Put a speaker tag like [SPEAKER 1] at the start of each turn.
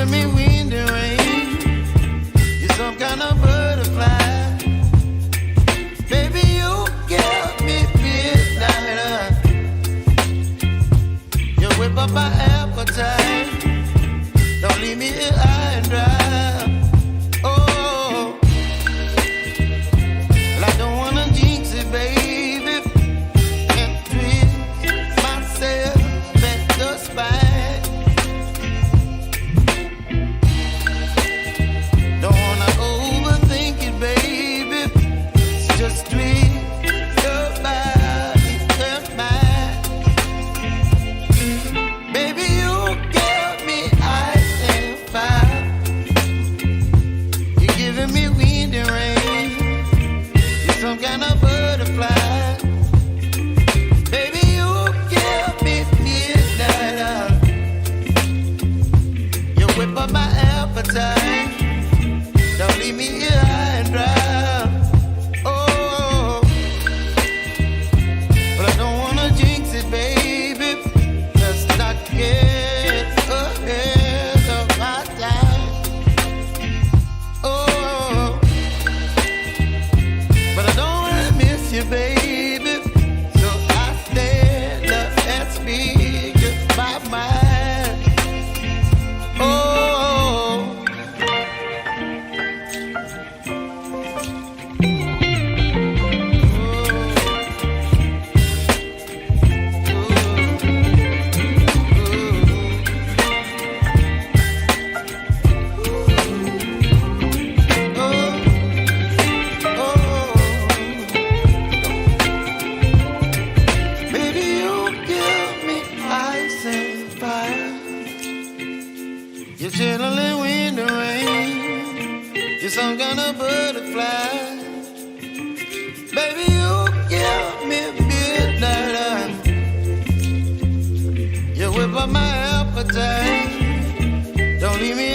[SPEAKER 1] giving me wind and rain. You're some kind of butterfly. Baby, you give me midnight. You whip up my appetite. Don't leave me here high and dry. Oh, well, I don't wanna jinx it, baby. And twist myself at the spine. Don't wanna overthink it, baby. It's just twist your body and mine. Baby, you give me ice and fire. You're giving me wind and rain. You're some kind of butterfly. Baby, you give me midnight. You whip up my appetite. Don't leave me here high and dry. Oh, but I don't wanna jinx it, baby. Let's not get ahead of my time. Oh, but I don't wanna miss you, baby. So I stand up and speak my mind. Oh. Baby, you give me ice and fire. You're chilling wind and rain. You're some kind of butterfly. Baby, you give me midnight. You whip up my appetite. Don't leave me